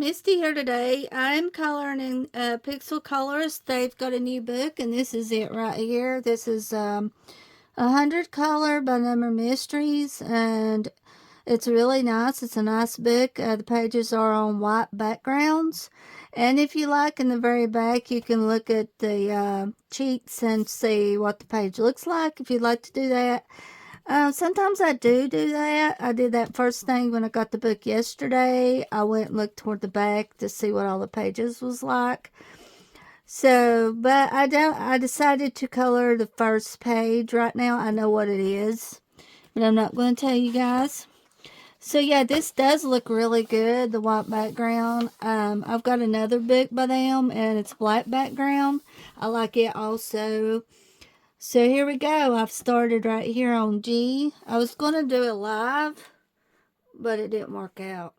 Misty here today. I'm coloring in Pixel Colorist. They've got a new book, and this is it right here. This is 100 Color by Number Mysteries, and it's really nice. It's a nice book. The pages are on white backgrounds, and if you like, in the very back, you can look at the cheats and see what the page looks like if you'd like to do that. Sometimes I do that. I did that first thing when I got the book yesterday. I went and looked toward the back to see what all the pages was like. So, but I decided to color the first page right now. I know what it is, but I'm not going to tell you guys. So yeah, this does look really good, the white background. I've got another book by them, and it's black background. I like it also. So here we go. I've started right here on G. I was going to do it live, but it didn't work out.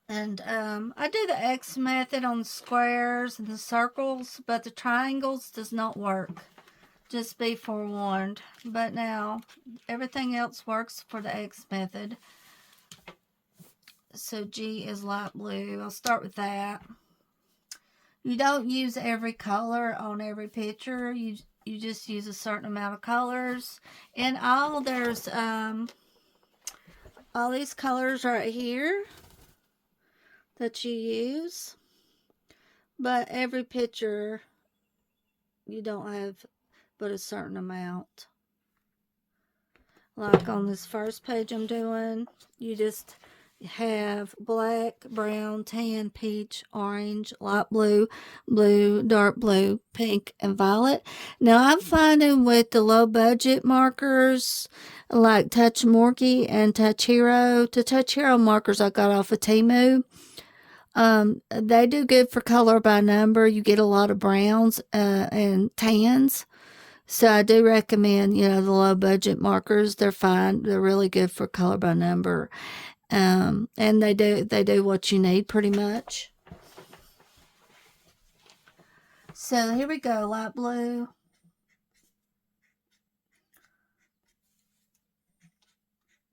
And I do the X method on the squares and the circles, but the triangles does not work. Just be forewarned. But now, everything else works for the X method. So G is light blue. I'll start with that. You don't use every color on every picture. You just use a certain amount of colors. And there's all these colors right here that you use. But every picture, you don't have but a certain amount. Like on this first page I'm doing, you just have black, brown, tan, peach, orange, light blue, blue, dark blue, pink, and violet. Now I'm finding with the low budget markers like Touch Morky and Touch Hero, the Touch Hero markers I got off of Temu. They do good for color by number. You get a lot of browns and tans. So I do recommend, the low budget markers. They're fine. They're really good for color by number. And they do what you need pretty much. So here we go, light blue.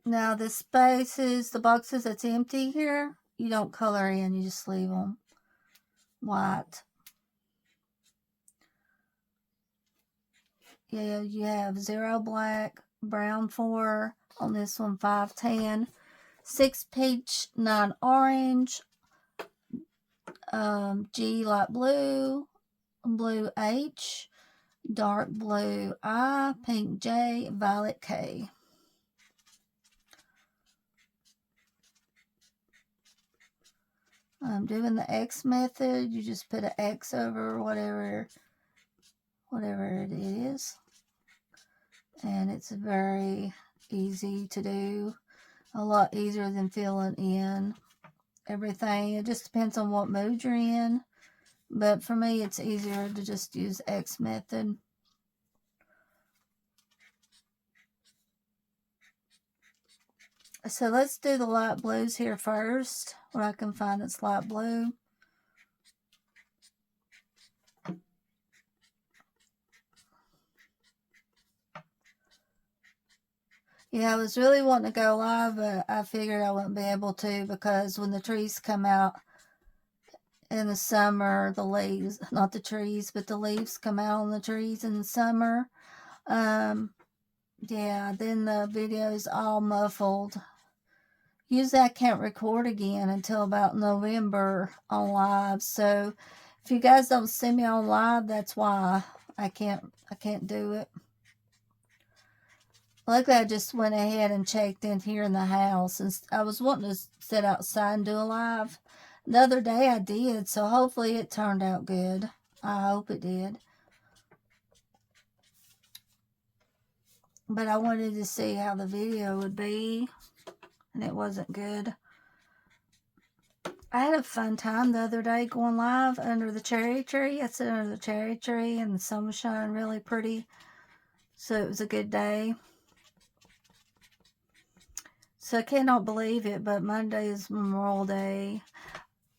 Now the spaces, the boxes that's empty here, you don't color in, you just leave them white. Yeah, you have 0 black, brown 4, on this one 5 tan, 6 peach, 9 orange, G light blue, blue H, dark blue I, pink J, violet K. I'm doing the X method. You just put an X over whatever it is. And it's very easy to do. A lot easier than filling in everything. It just depends on what mood you're in. But for me, it's easier to just use X method. So let's do the light blues here first. What I can find that's light blue. Yeah, I was really wanting to go live, but I figured I wouldn't be able to because when the trees come out in the summer, the leaves, not the trees, but the leaves come out on the trees in the summer. Yeah, then the video's all muffled. Usually I can't record again until about November on live. So if you guys don't see me on live, that's why I can't do it. Luckily, I just went ahead and checked in here in the house. And I was wanting to sit outside and do a live. The other day I did, so hopefully it turned out good. I hope it did. But I wanted to see how the video would be, and it wasn't good. I had a fun time the other day going live under the cherry tree. I sat under the cherry tree, and the sun was shining really pretty. So it was a good day. So I cannot believe it, but Monday is Memorial Day.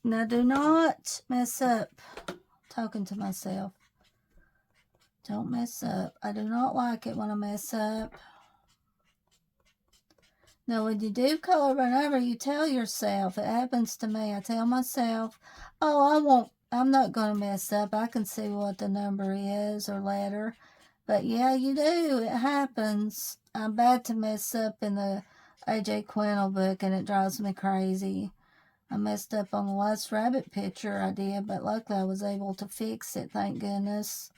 Now do not mess up. I'm talking to myself. Don't mess up. I do not like it when I mess up. Now, when you do color run over, you tell yourself, it happens to me, I tell myself, oh, I'm not going to mess up. I can see what the number is or letter. But yeah, you do. It happens. I'm bad to mess up in the A.J. Quennell book, and it drives me crazy. I messed up on the last rabbit picture I did, but luckily I was able to fix it, thank goodness.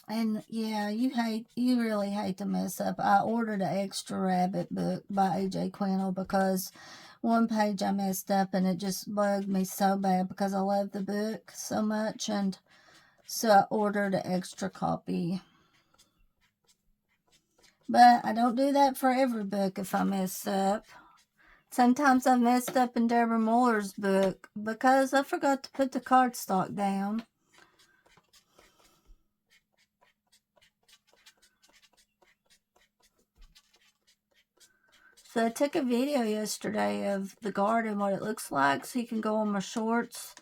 And yeah, you really hate to mess up. I ordered an extra rabbit book by A.J. Quennell because one page I messed up and it just bugged me so bad because I love the book so much, and so I ordered an extra copy. But I don't do that for every book if I mess up. Sometimes I've messed up in Deborah Muller's book because I forgot to put the cardstock down. So I took a video yesterday of the garden, what it looks like, so you can go on my shorts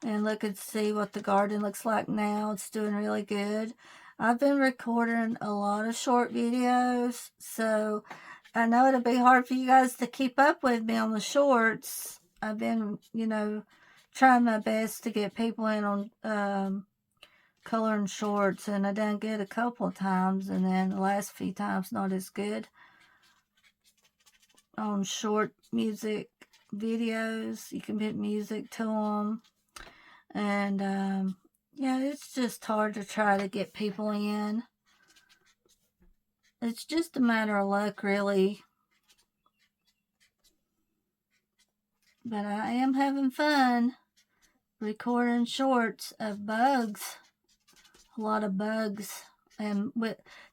and look and see what the garden looks like now. It's doing really good. I've been recording a lot of short videos, so I know it'll be hard for you guys to keep up with me on the shorts. I've been, trying my best to get people in on coloring shorts, and I done good a couple of times, and then the last few times not as good on short music videos. You can put music to them, and yeah, it's just hard to try to get people in. It's just a matter of luck, really. But I am having fun recording shorts of bugs, a lot of bugs, and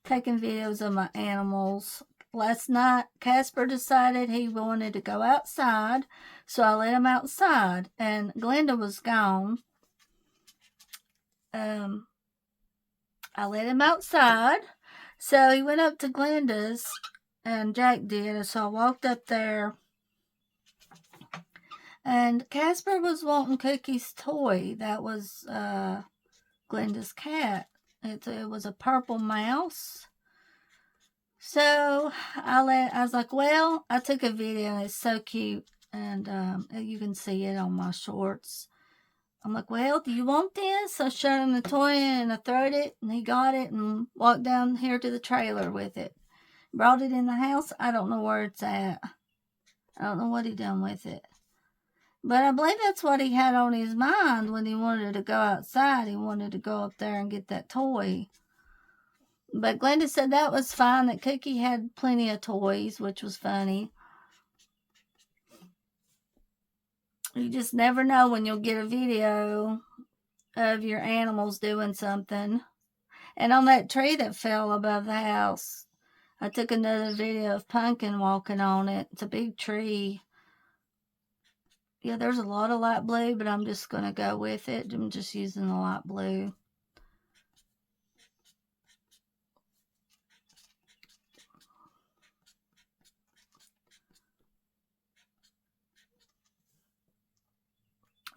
taking videos of my animals. Last night, Casper decided he wanted to go outside, so I let him outside, and Glenda was gone. I let him outside, so he went up to Glenda's, and Jack did, and so I walked up there, and Casper was wanting Cookie's toy. That was Glenda's cat. It was a purple mouse. So I was like, well, I took a video, and it's so cute, and you can see it on my shorts. I'm like, well, do you want this? I showed him the toy, and I throwed it, and he got it and walked down here to the trailer with it. Brought it in the house. I don't know where it's at. I don't know what he done with it. But I believe that's what he had on his mind when he wanted to go outside. He wanted to go up there and get that toy. But Glenda said that was fine, that Cookie had plenty of toys, which was funny. You just never know when you'll get a video of your animals doing something. And on that tree that fell above the house, I took another video of Pumpkin walking on it. It's a big tree. Yeah, there's a lot of light blue, but I'm just going to go with it. I'm just using the light blue.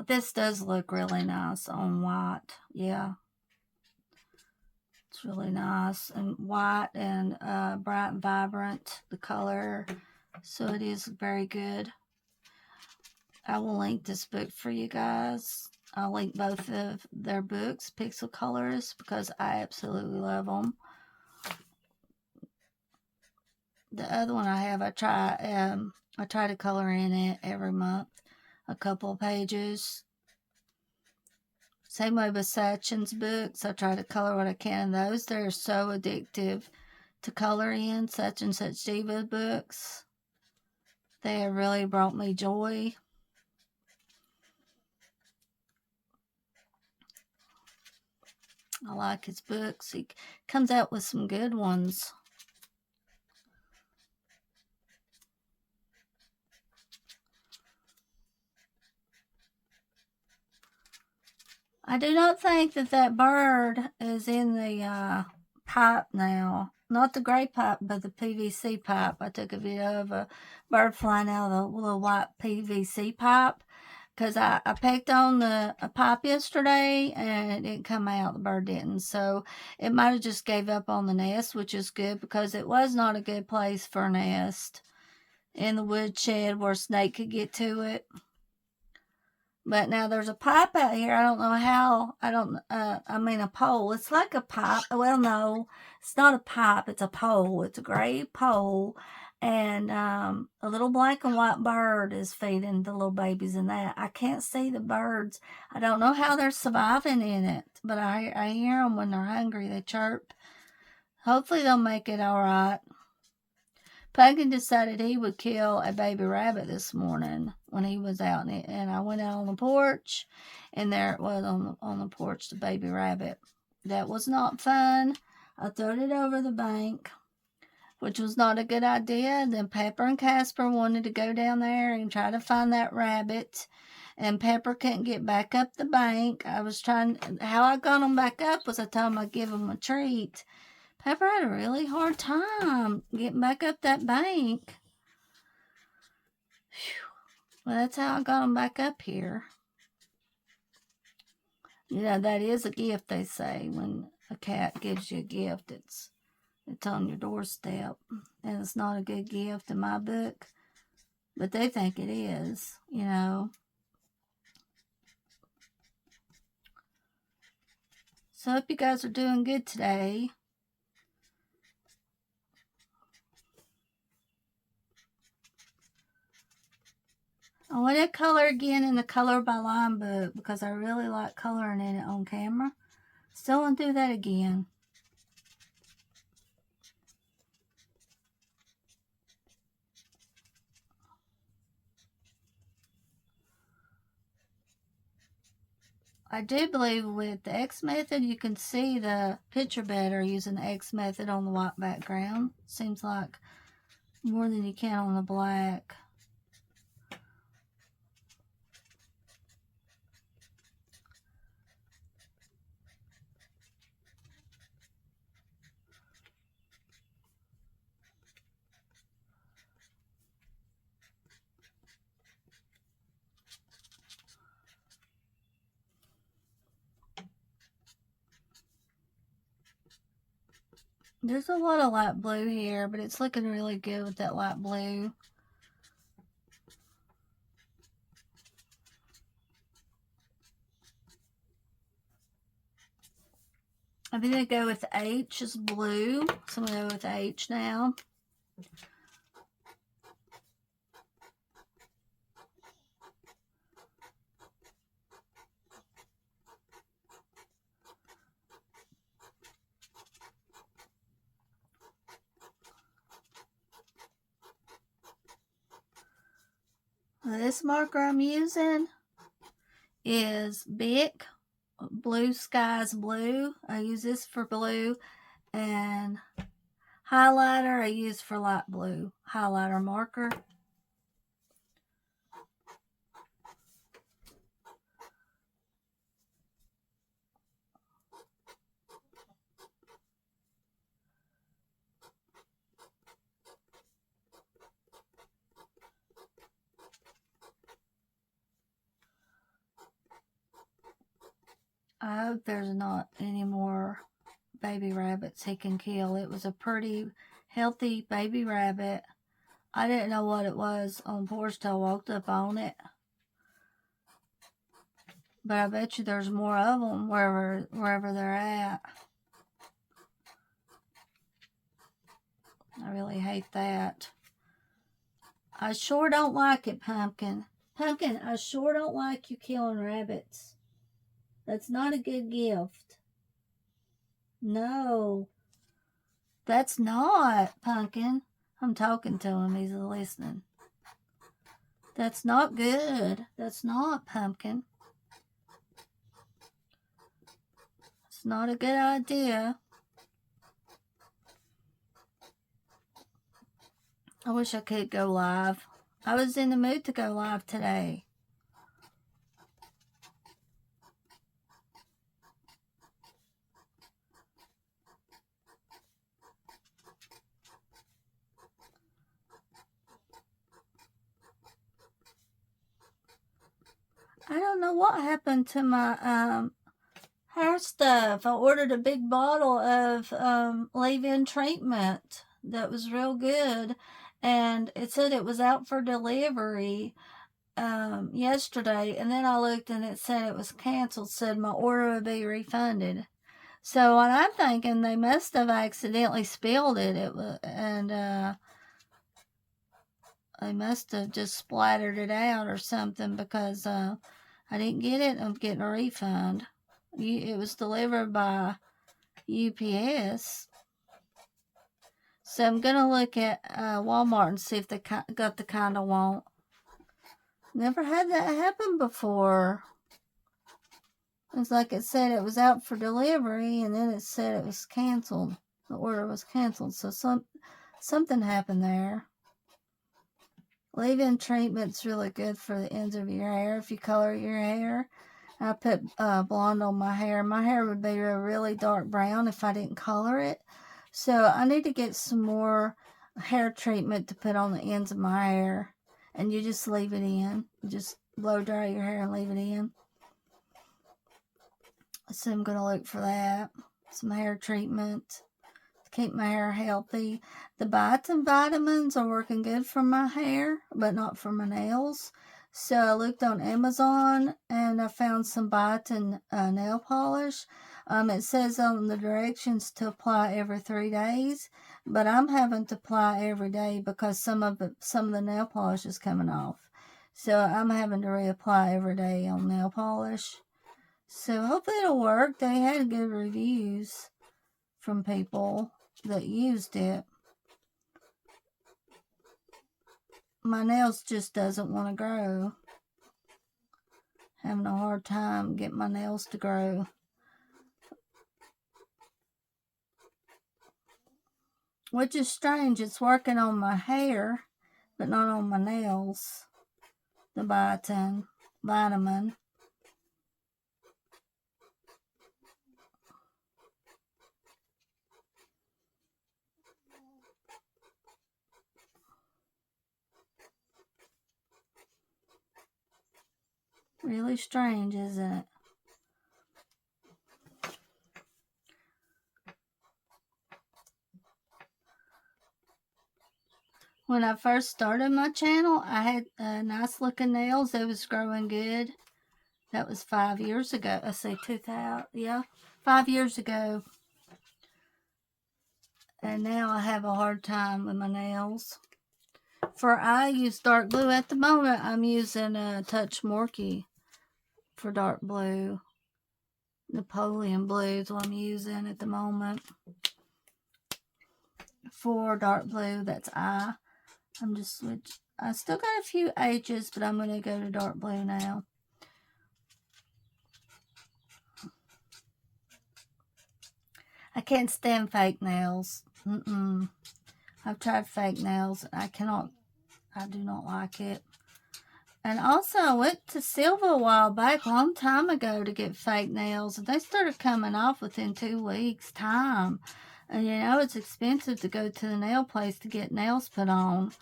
This does look really nice on white. Yeah. It's really nice and white and bright and vibrant, the color. So it is very good. I will link this book for you guys. I'll link both of their books, Pixel Colorist, because I absolutely love them. The other one I have, I try to color in it every month, a couple of pages. Same way with Sachin's books. I try to color what I can in those. They're so addictive to color in. Such and Such Diva books. They have really brought me joy. I like his books. He comes out with some good ones. I do not think that bird is in the pipe now. Not the gray pipe, but the PVC pipe. I took a video of a bird flying out of the little white PVC pipe. because I pecked on a pop yesterday and it didn't come out. The bird didn't. So it might have just gave up on the nest, which is good because it was not a good place for a nest in the woodshed where a snake could get to it. But now there's a pipe out here. I don't know how. I mean a pole. It's like a pipe. Well, no, it's not a pipe. It's a pole. It's a gray pole. And a little black and white bird is feeding the little babies in that. I can't see the birds. I don't know how they're surviving in it. But I hear them when they're hungry. They chirp. Hopefully they'll make it all right. Pumpkin decided he would kill a baby rabbit this morning when he was out, and I went out on the porch, and there it was on the porch, the baby rabbit. That was not fun. I threw it over the bank, which was not a good idea. Then Pepper and Casper wanted to go down there and try to find that rabbit, and Pepper couldn't get back up the bank. How I got them back up was I told them I'd give them a treat. Pepper had a really hard time getting back up that bank. Whew. Well, that's how I got them back up here. You know, that is a gift, they say. When a cat gives you a gift, it's on your doorstep. And it's not a good gift in my book. But they think it is, you know. So I hope you guys are doing good today. I want to color again in the Color by Line book because I really like coloring in it on camera. Still want to do that again. I do believe with the X method, you can see the picture better using the X method on the white background. Seems like more than you can on the black. There's a lot of light blue here, but it's looking really good with that light blue. I'm going to go with H is blue, so I'm going to go with H now. This marker I'm using is Bic Blue Skies Blue. I use this for blue, and highlighter I use for light blue. Highlighter marker. I hope there's not any more baby rabbits he can kill. It was a pretty healthy baby rabbit. I didn't know what it was on porch till I walked up on it. But I bet you there's more of them wherever they're at. I really hate that. I sure don't like it, Pumpkin. Pumpkin, I sure don't like you killing rabbits. That's not a good gift. No. That's not, Pumpkin. I'm talking to him. He's listening. That's not good. That's not, Pumpkin. It's not a good idea. I wish I could go live. I was in the mood to go live today. I don't know what happened to my hair stuff. I ordered a big bottle of leave-in treatment that was real good, and it said it was out for delivery yesterday, and then I looked and it said it was canceled, said my order would be refunded. So what I'm thinking, they must have accidentally spilled it. They must have just splattered it out or something, because I didn't get it. I'm getting a refund. It was delivered by UPS. So I'm going to look at Walmart and see if they got the kind I want. Never had that happen before. It's like it said it was out for delivery, and then it said it was canceled. The order was canceled. So something happened there. Leave-in treatment's really good for the ends of your hair if you color your hair. I put blonde on my hair. My hair would be a really dark brown if I didn't color it. So I need to get some more hair treatment to put on the ends of my hair. And you just leave it in. Just blow dry your hair and leave it in. So I'm going to look for that. Some hair treatment to keep my hair healthy. The biotin vitamins are working good for my hair, but not for my nails. So I looked on Amazon and I found some biotin nail polish. It says on the directions to apply every 3 days, but I'm having to apply every day because some of the nail polish is coming off. So I'm having to reapply every day on nail polish. So hopefully it'll work. They had good reviews from people that used it. My nails just doesn't want to grow. Having a hard time getting my nails to grow. Which is strange. It's working on my hair, but not on my nails. The biotin vitamin. Really strange, isn't it? When I first started my channel, I had nice looking nails. They was growing good. That was 5 years ago. I say 2000, yeah, 5 years ago. And now I have a hard time with my nails. I use dark blue. At the moment, I'm using Touch Morky for dark blue. Napoleon blue is what I'm using at the moment. For dark blue, that's I. I'm just switch. I still got a few H's, but I'm going to go to dark blue now. I can't stand fake nails. I've tried fake nails. I do not like it. And also, I went to Silva a while back, a long time ago, to get fake nails. And they started coming off within 2 weeks' time. And you know, it's expensive to go to the nail place to get nails put on.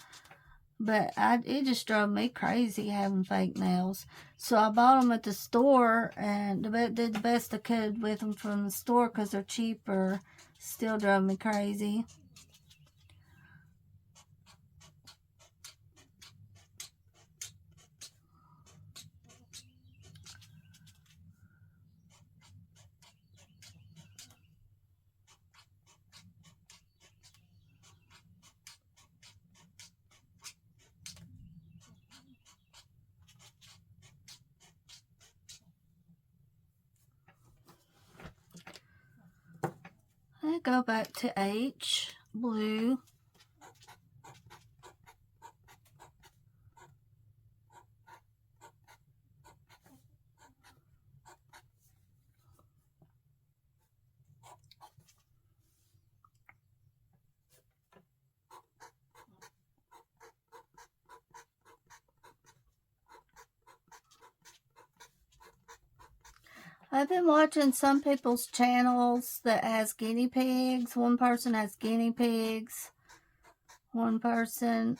But it just drove me crazy having fake nails. So I bought them at the store and did the best I could with them from the store because they're cheaper. Still drove me crazy. I go back to H, blue. I've been watching some people's channels that has guinea pigs. One person has guinea pigs. One person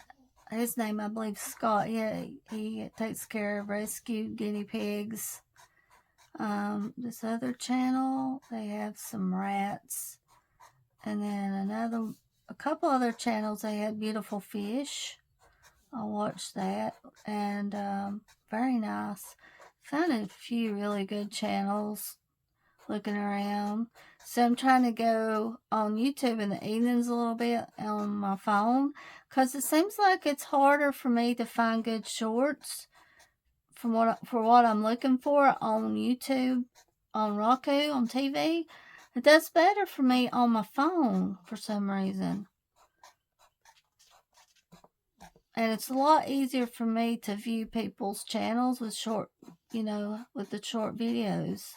his name, I believe, Scott. He takes care of rescued guinea pigs. This other channel, they have some rats. And then a couple other channels, they had beautiful fish. I watched that, and very nice. Found a few really good channels looking around. So I'm trying to go on YouTube in the evenings a little bit on my phone, because it seems like it's harder for me to find good shorts for what I'm looking for on YouTube, on Roku, on TV. It does better for me on my phone for some reason. And it's a lot easier for me to view people's channels with with the short videos.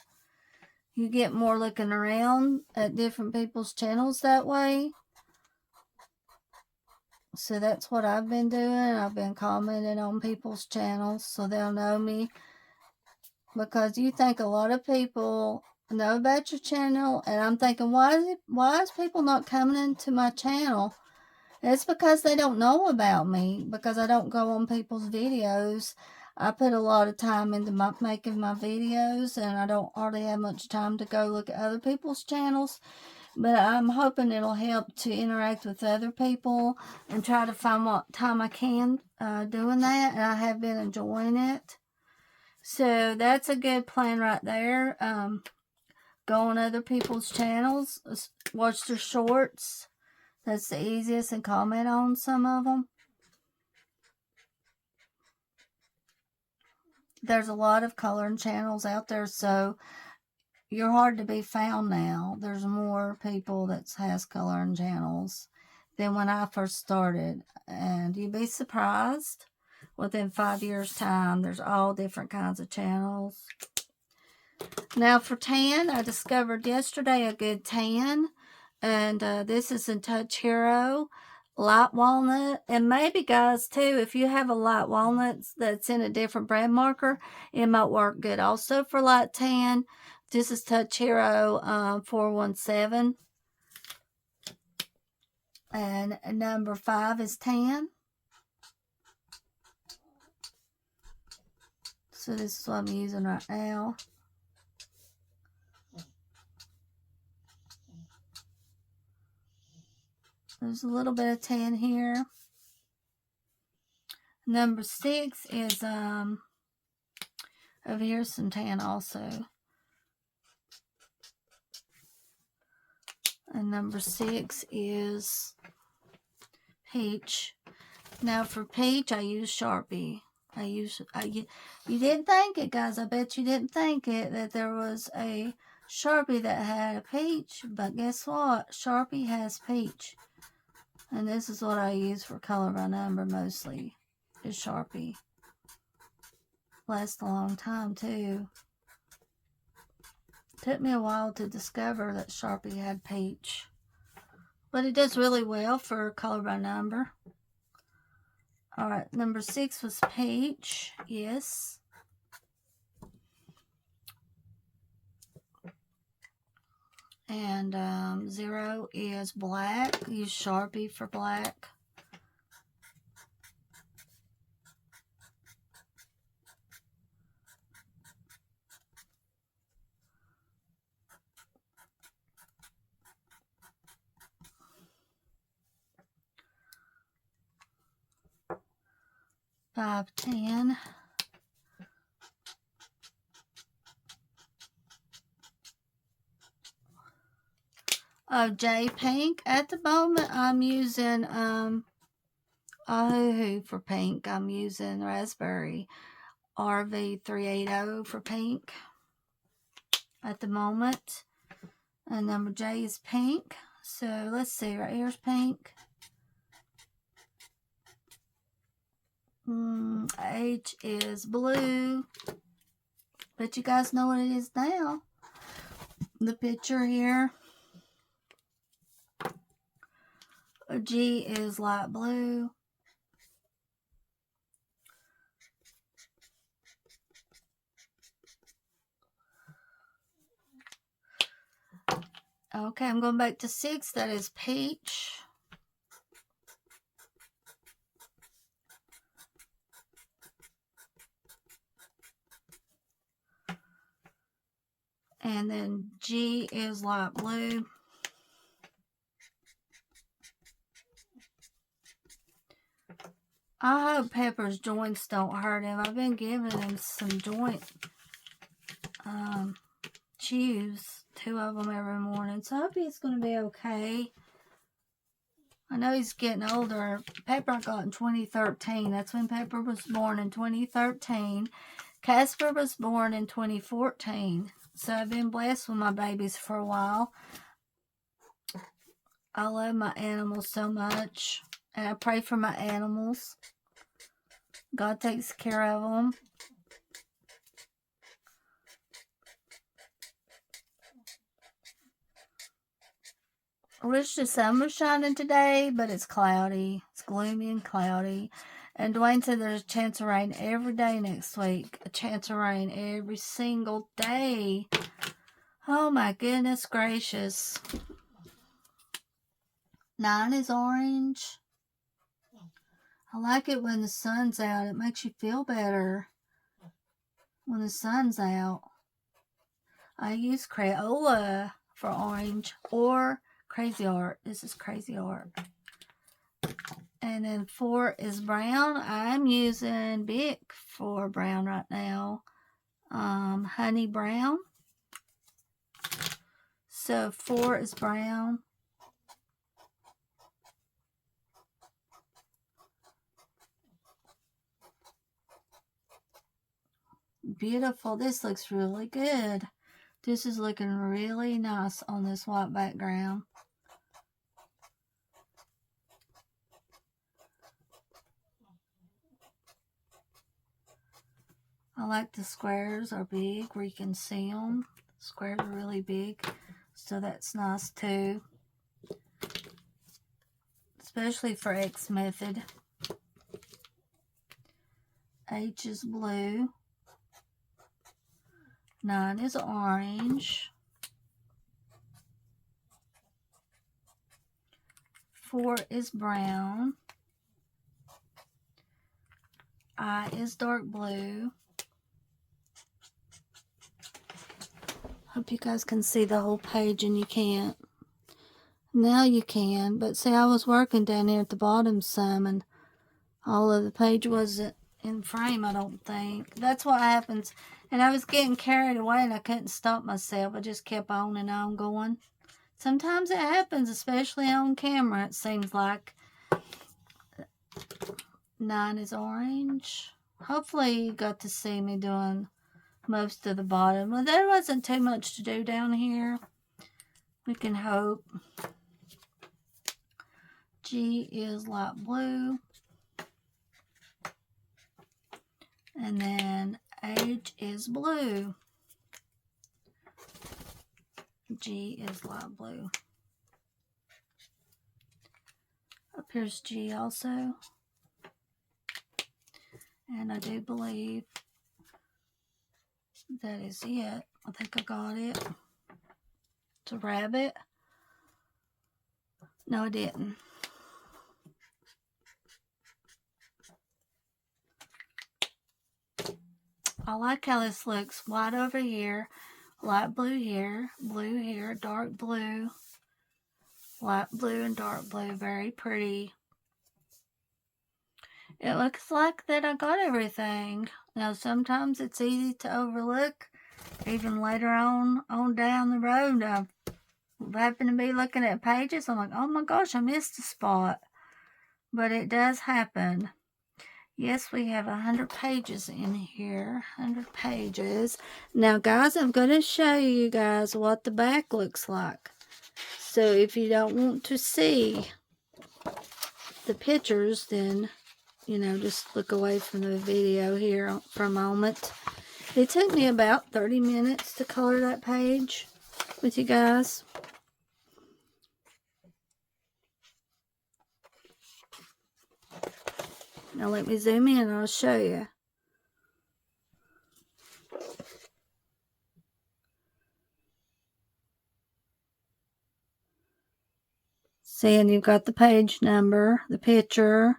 You get more looking around at different people's channels that way. So that's what I've been doing. I've been commenting on people's channels so they'll know me. Because you think a lot of people know about your channel, and I'm thinking, why is people not coming into my channel? It's because they don't know about me, because I don't go on people's videos. I put a lot of time into making my videos, and I don't hardly have much time to go look at other people's channels. But I'm hoping it'll help to interact with other people and try to find what time I can doing that, and I have been enjoying it. So that's a good plan right there. Go on other people's channels, watch their shorts. That's the easiest, and comment on some of them. There's a lot of coloring channels out there, so you're hard to be found now. There's more people that has coloring channels than when I first started. And you'd be surprised. Within 5 years' time, there's all different kinds of channels. Now for tan, I discovered yesterday a good tan. And this is in Touch Hero light walnut. And maybe, guys, too, if you have a light walnut that's in a different brand marker, it might work good also for light tan. This is Touch Hero 417. And number 5 is tan. So this is what I'm using right now. There's a little bit of tan here. Number 6 is over here some tan also. And number 6 is peach. Now for peach, I use Sharpie. You didn't think it, guys. I bet you didn't think it, that there was a Sharpie that had a peach. But guess what? Sharpie has peach. And this is what I use for color by number mostly, is Sharpie. Lasts a long time too. Took me a while to discover that Sharpie had peach. But it does really well for color by number. Alright, number 6 was peach. Yes. And 0 is black. Use Sharpie for black. Five, 10. J pink. At the moment, I'm using Ahoo for pink. I'm using raspberry RV380 for pink at the moment. And number J is pink. So let's see, right here's pink. H is blue. But you guys know what it is now. The picture here. G is light blue. Okay, I'm going back to 6. That is peach. And then G is light blue. I hope Pepper's joints don't hurt him. I've been giving him some joint chews, 2 of them every morning. So I hope he's going to be okay. I know he's getting older. Pepper I got in 2013. That's when Pepper was born, in 2013. Casper was born in 2014. So I've been blessed with my babies for a while. I love my animals so much. And I pray for my animals. God takes care of them. I wish the sun was shining today, but it's cloudy. It's gloomy and cloudy. And Dwayne said there's a chance of rain every day next week. A chance of rain every single day. Oh my goodness gracious. 9 is orange. I like it when the sun's out. It makes you feel better when the sun's out. I use Crayola for orange or Crazy Art. This is Crazy Art. And then 4 is brown. I'm using Bic for brown right now. Honey brown. So 4 is brown. Beautiful. This looks really good. This is looking really nice on this white background. I like the squares are big where you can see them. Squares are really big, so that's nice too. Especially for X method. H is blue. 9 is orange. 4 is brown. I is dark blue. Hope you guys can see the whole page, and you can't. Now you can, but see, I was working down here at the bottom some, and all of the page wasn't in frame, I don't think. That's what happens. And I was getting carried away, and I couldn't stop myself. I just kept on and on going. Sometimes it happens, especially on camera, it seems like. 9 is orange. Hopefully you got to see me doing most of the bottom. Well, there wasn't too much to do down here. We can hope. G is light blue. And then H is blue. G is light blue. Up here's G also. And I do believe that is it. I think I got it. It's a rabbit. No, I didn't. I like how this looks. White over here, light blue here, dark blue, light blue and dark blue. Very pretty. It looks like that I got everything. Now, sometimes it's easy to overlook. Even later on down the road, I happen to be looking at pages. I'm like, oh my gosh, I missed a spot. But it does happen. Yes, we have 100 pages in here. 100 pages. Now, guys, I'm going to show you guys what the back looks like. So, if you don't want to see the pictures, then, you know, just look away from the video here for a moment. It took me about 30 minutes to color that page with you guys. Now let me zoom in and I'll show you. See, and you've got the page number, the picture.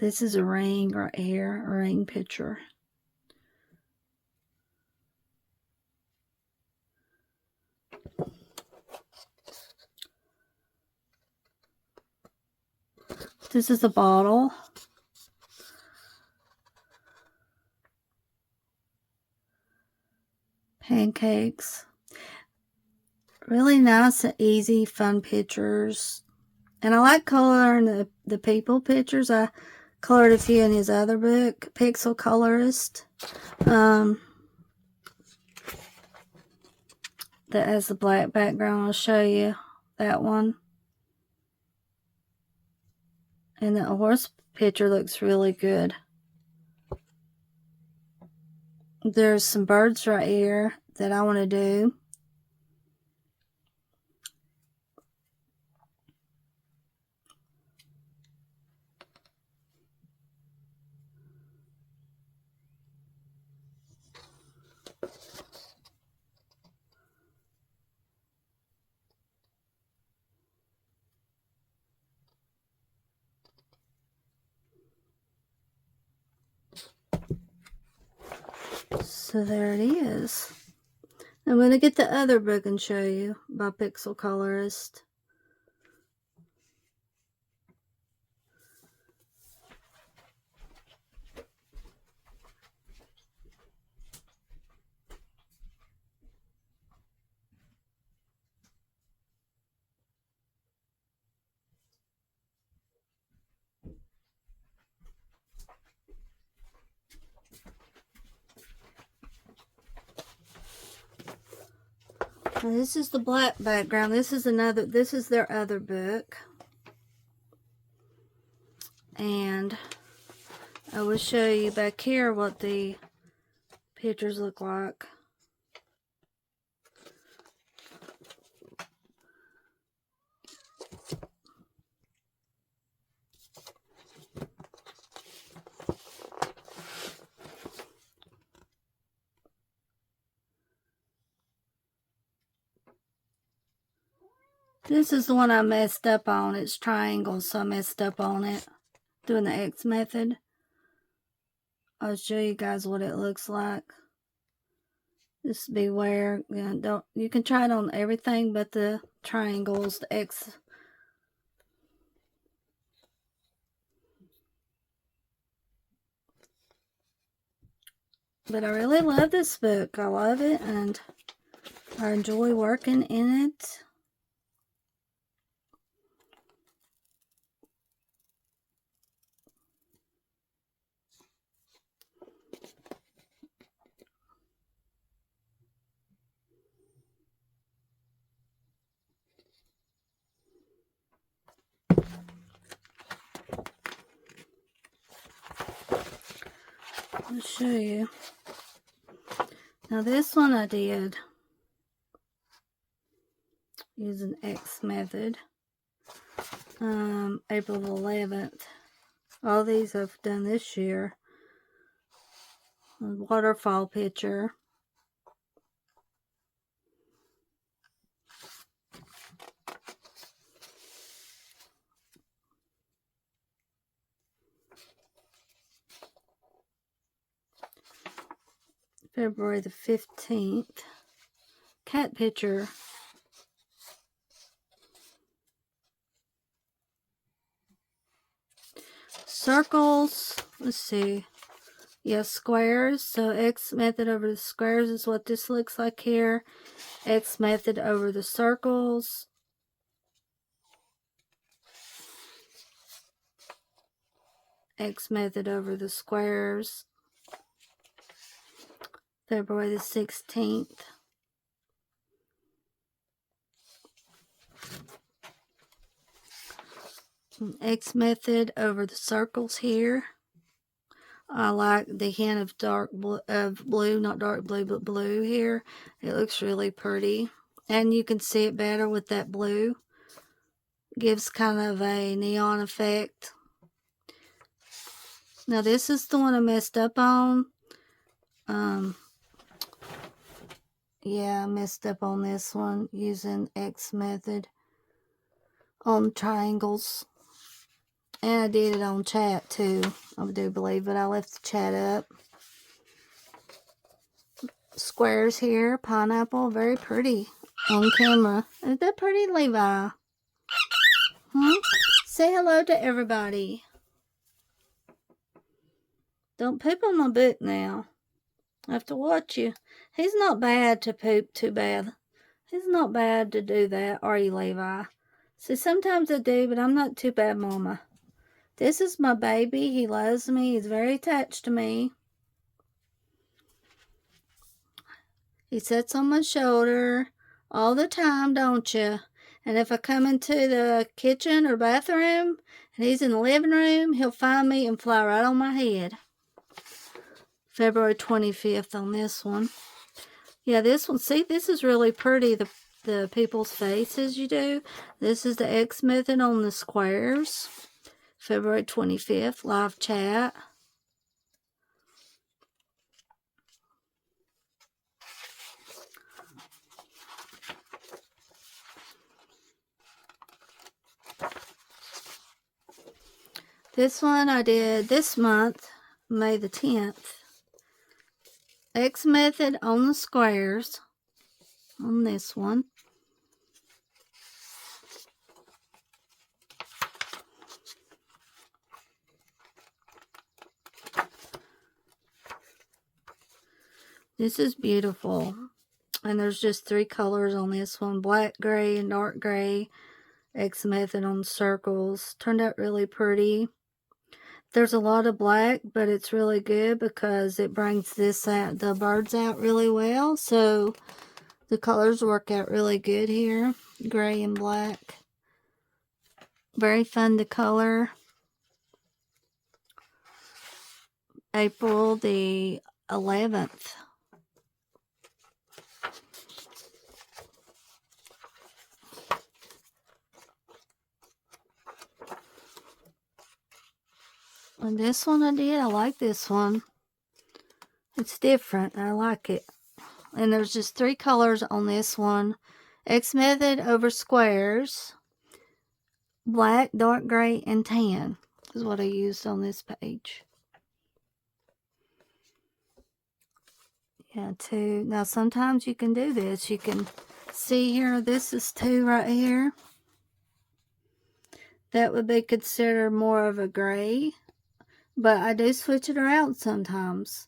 This is a ring right here, a ring picture. This is a bottle. Pancakes. Really nice and easy, fun pictures. And I like coloring the people pictures. I colored a few in his other book, Pixel Colorist. That has the black background. I'll show you that one. And the horse picture looks really good. There's some birds right here that I want to do. So there it is. I'm going to get the other book and show you by Pixel Colorist. Now this is the black background. This is their other book. And I will show you back here what the pictures look like. This is the one I messed up on. It's triangles, so I messed up on it doing the X method. I'll show you guys what it looks like. Just beware. You can try it on everything but the triangles, the X. But I really love this book. I love it, and I enjoy working in it. I'll show you. Now this one I did using X method. April 11th. All these I've done this year. A waterfall picture. February the 15th. Cat picture. Circles. Let's see. Yes, squares. So X method over the squares is what this looks like here. X method over the circles. X method over the squares. February the 16th. X method over the circles here. I like the hint of blue, not dark blue, but blue here. It looks really pretty. And you can see it better with that blue. Gives kind of a neon effect. Now this is the one I messed up on. Yeah, I messed up on this one using X method on triangles. And I did it on chat too, I do believe, but I left the chat up. Squares here, pineapple, very pretty on camera. Isn't that pretty, Levi? Say hello to everybody. Don't poop on my book now. I have to watch you. He's not bad to poop too bad. He's not bad to do that, are you, Levi? See, sometimes I do, but I'm not too bad, Mama. This is my baby. He loves me. He's very attached to me. He sits on my shoulder all the time, don't you? And if I come into the kitchen or bathroom and he's in the living room, he'll find me and fly right on my head. February 25th on this one. Yeah, this one, see, this is really pretty, the people's faces you do. This is the X method on the squares. February 25th, live chat. This one I did this month, May the 10th. X method on the squares on this one. This is beautiful. And there's just 3 colors on this one. Black, gray, and dark gray. X method on circles. Turned out really pretty. There's a lot of black, but it's really good because it brings this out, the birds out really well. So the colors work out really good here. Gray and black. Very fun to color. April the 11th. And this one I did. I like this one. It's different. I like it. And there's just 3 colors on this one. X method over squares. Black, dark gray, and tan is what I used on this page. Yeah, 2. Now sometimes you can do this. You can see here, this is 2 right here. That would be considered more of a gray. But I do switch it around sometimes.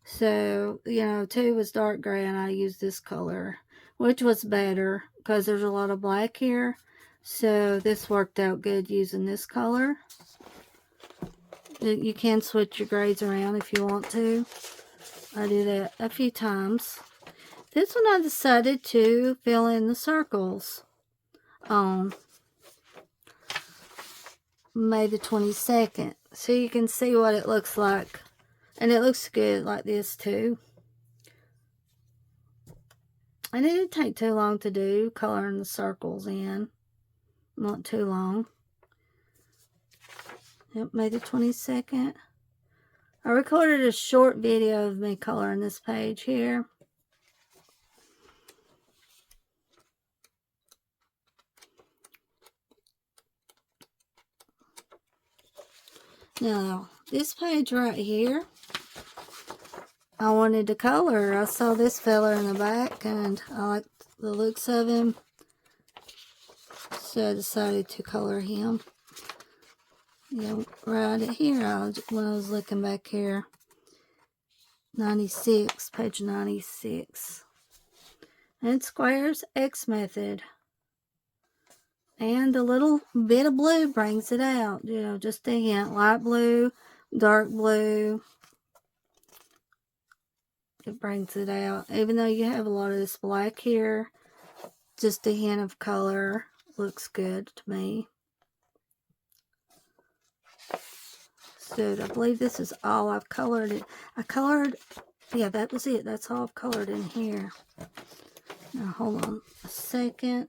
So, you know, 2 was dark gray and I used this color, which was better because there's a lot of black here. So this worked out good using this color. You can switch your grades around if you want to. I do that a few times. This one I decided to fill in the circles on May the 22nd. So you can see what it looks like. And it looks good like this too. And it didn't take too long to do, coloring the circles in. Not too long. Yep, May the 22nd. I recorded a short video of me coloring this page here. Now, this page right here, I wanted to color. I saw this fella in the back and I liked the looks of him. So I decided to color him. You know, right here, when I was looking back here. 96, page 96. And squares, X method. And the little bit of blue brings it out. You know, just a hint. Light blue, dark blue. It brings it out. Even though you have a lot of this black here, just a hint of color. Looks good to me. So I believe this is all I've colored. I colored, yeah, that was it. That's all I've colored in here. Now, hold on a second.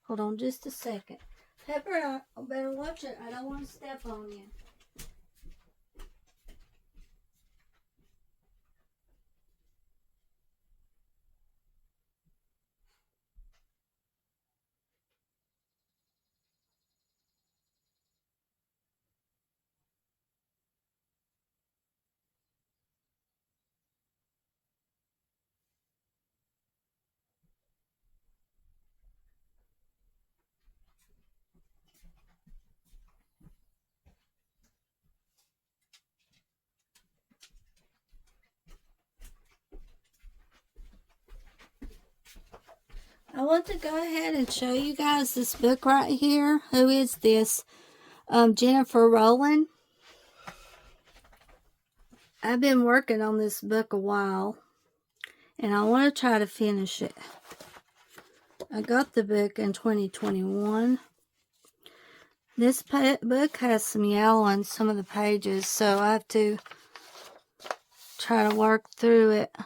Hold on just a second. Pepper, I better watch it. I don't want to step on you. I want to go ahead and show you guys this book right here. Who is this? Jennifer Roland. I've been working on this book a while, and I want to try to finish it. I got the book in 2021. This book has some yellow on some of the pages, so I have to try to work through it.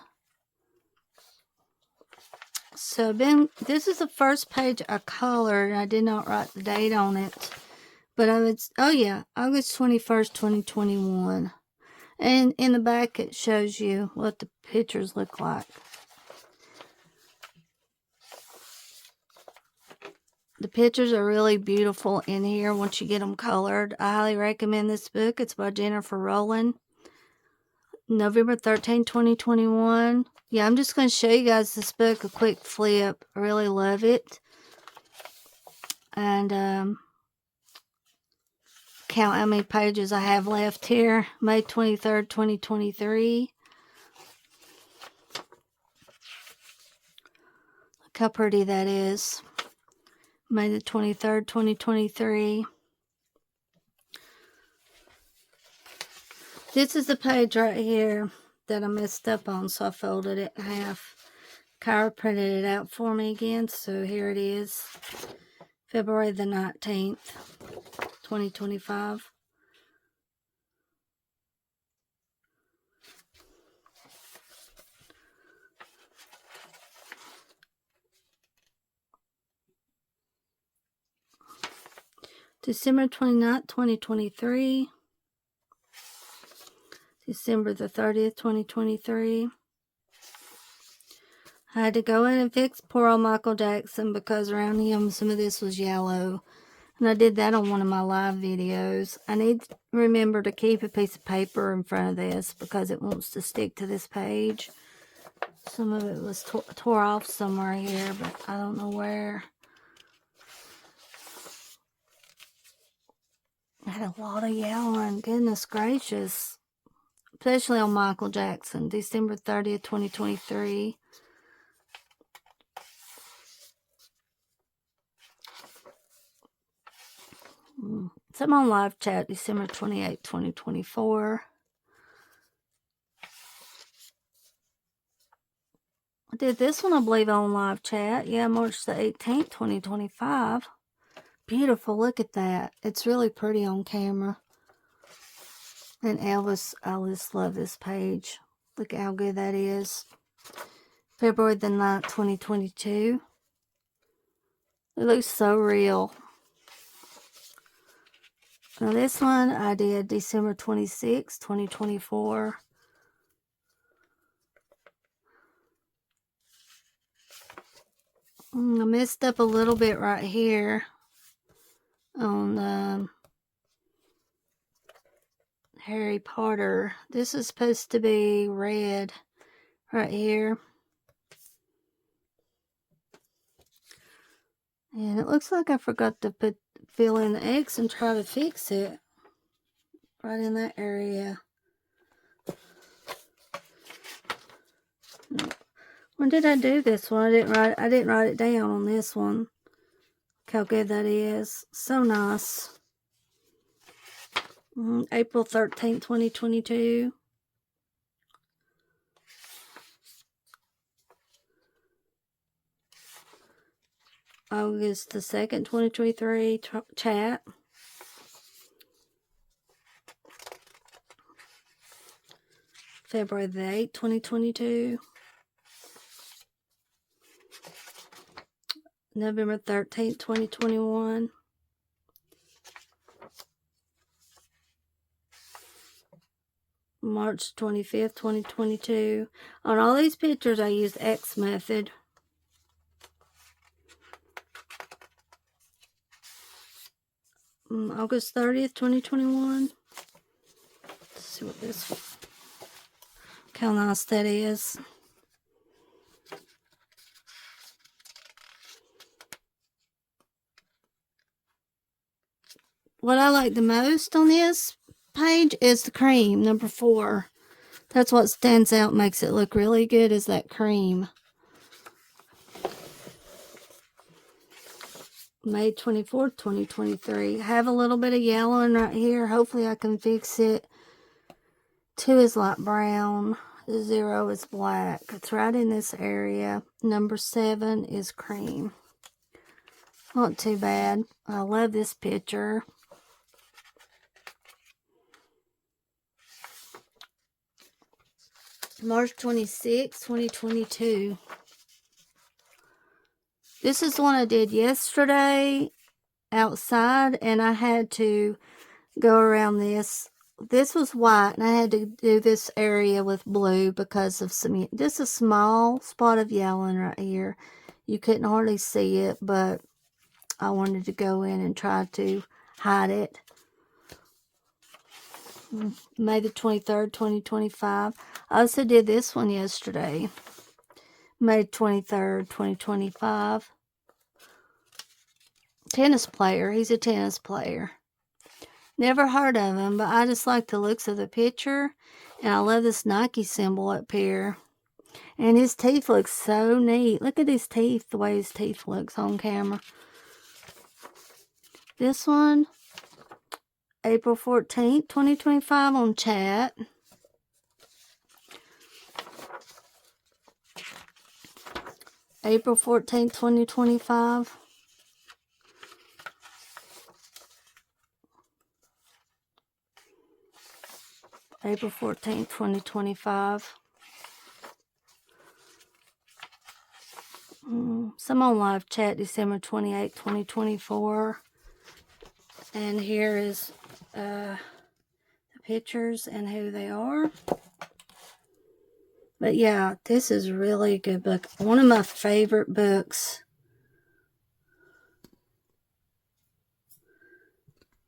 So this is the first page I colored. I did not write the date on it, but oh yeah, August 21st, 2021. And in the back it shows you what the pictures look like. The pictures are really beautiful in here once you get them colored. I highly recommend this book. It's by Jennifer Roland. November 13, 2021. Yeah, I'm just going to show you guys this book, a quick flip. I really love it. And count how many pages I have left here. May 23rd, 2023. Look how pretty that is. May the 23rd, 2023. This is the page right here that I messed up on, so I folded it in half. Kyra printed it out for me again, so here it is. February the 19th, 2025. December 29th, 2023. December the 30th, 2023. I had to go in and fix poor old Michael Jackson because around him some of this was yellow. And I did that on one of my live videos. I need to remember to keep a piece of paper in front of this because it wants to stick to this page. Some of it was tore off somewhere here, but I don't know where. I had a lot of yellowing, goodness gracious. Especially on Michael Jackson, December 30th, 2023. Some on live chat, December 28th, 2024. I did this one, I believe, on live chat. Yeah, March the 18th, 2025. Beautiful, look at that. It's really pretty on camera. And Elvis, I just love this page. Look at how good that is. February the 9th, 2022. It looks so real. Now this one I did December 26, 2024. I messed up a little bit right here on Harry Potter. This is supposed to be red right here. And it looks like I forgot to fill in the X and try to fix it right in that area. When did I do this one? I didn't write it down on this one. Look how good that is. So nice. April 13th, 2022. August the 2nd, 2023, chat. February the 8th, 2022. November 13th, 2021. March 25th, 2022. On all these pictures, I used X method. August 30th, 2021. Let's see what this, look how nice that is. What I like the most on this page is the cream, number 4. That's what stands out, makes it look really good, is that cream. May 24th, 2023. I have a little bit of yellowing right here. Hopefully I can fix it. 2 is light brown. 0 is black. It's right in this area. Number 7 is cream. Not too bad. I love this picture. March 26, 2022. This is the one I did yesterday outside, and I had to go around this. This was white, and I had to do this area with blue because of some, just a small spot of yellowing right here. You couldn't hardly see it, but I wanted to go in and try to hide it. May the 23rd, 2025. I also did this one yesterday. May 23rd, 2025. Tennis player. He's a tennis player. Never heard of him, but I just like the looks of the picture. And I love this Nike symbol up here. And his teeth look so neat. Look at his teeth, the way his teeth looks on camera. This one, April 14th, 2025 on chat. April 14th, 2025. April 14th, 2025. Some on live chat, December 28th, 2024. And here is the pictures and who they are. But yeah, this is really a good book. One of my favorite books.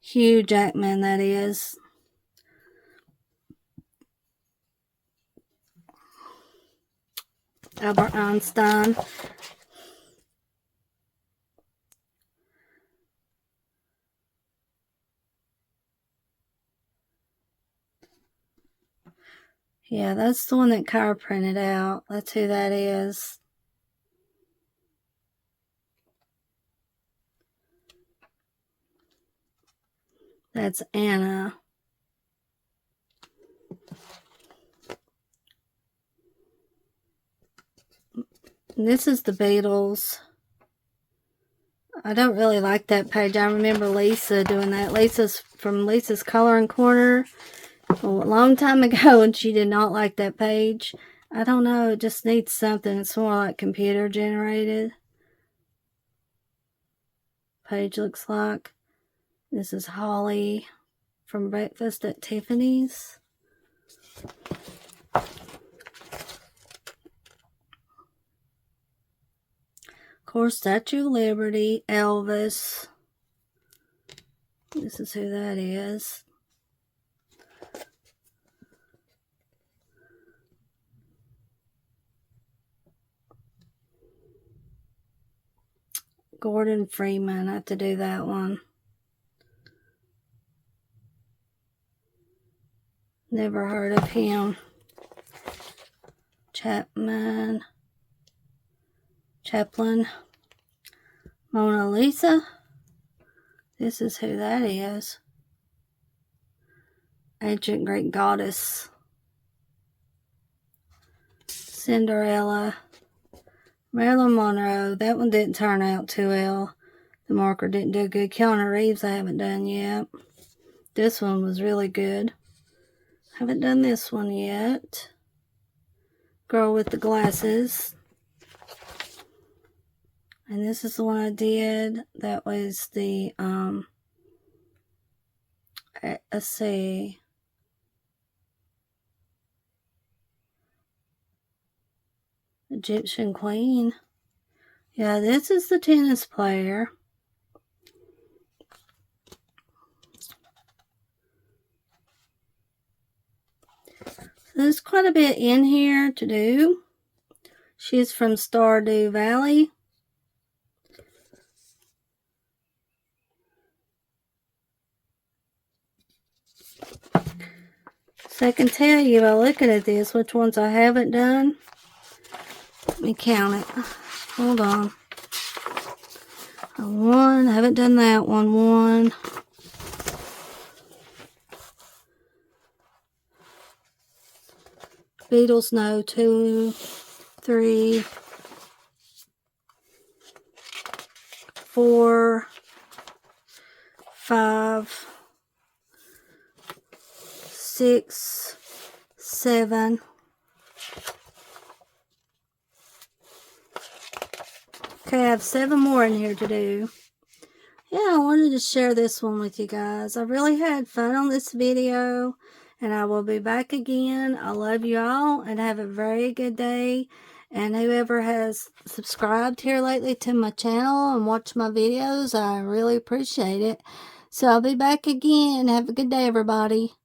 Hugh Jackman, that is. Albert Einstein. Yeah, that's the one that Kyra printed out. That's who that is. That's Anna. And this is the Beatles. I don't really like that page. I remember Lisa doing that. Lisa's from Lisa's Coloring Corner a long time ago, and she did not like that page. I don't know. It just needs something. It's more like computer generated. Page looks like. This is Holly from Breakfast at Tiffany's. Of course, Statue of Liberty, Elvis. This is who that is. Gordon Freeman. I have to do that one. Never heard of him. Chaplin. Mona Lisa. This is who that is. Ancient Greek goddess. Cinderella. Marilyn Monroe. That one didn't turn out too well. The marker didn't do good. Keanu Reeves I haven't done yet. This one was really good. Haven't done this one yet. Girl with the glasses. And this is the one I did. That was the, let's see. Egyptian Queen. Yeah, this is the tennis player. So there's quite a bit in here to do. She's from Stardew Valley. So I can tell you by looking at this which ones I haven't done. Let me count it. Hold on. 1. I haven't done that one. 1. Beetles, no. 2, 3, 4, 5, 6, 7. Okay, I have 7 more in here to do. Yeah, I wanted to share this one with you guys. I really had fun on this video, and I will be back again. I love you all, and have a very good day. And whoever has subscribed here lately to my channel and watched my videos, I really appreciate it. So I'll be back again. Have a good day, everybody.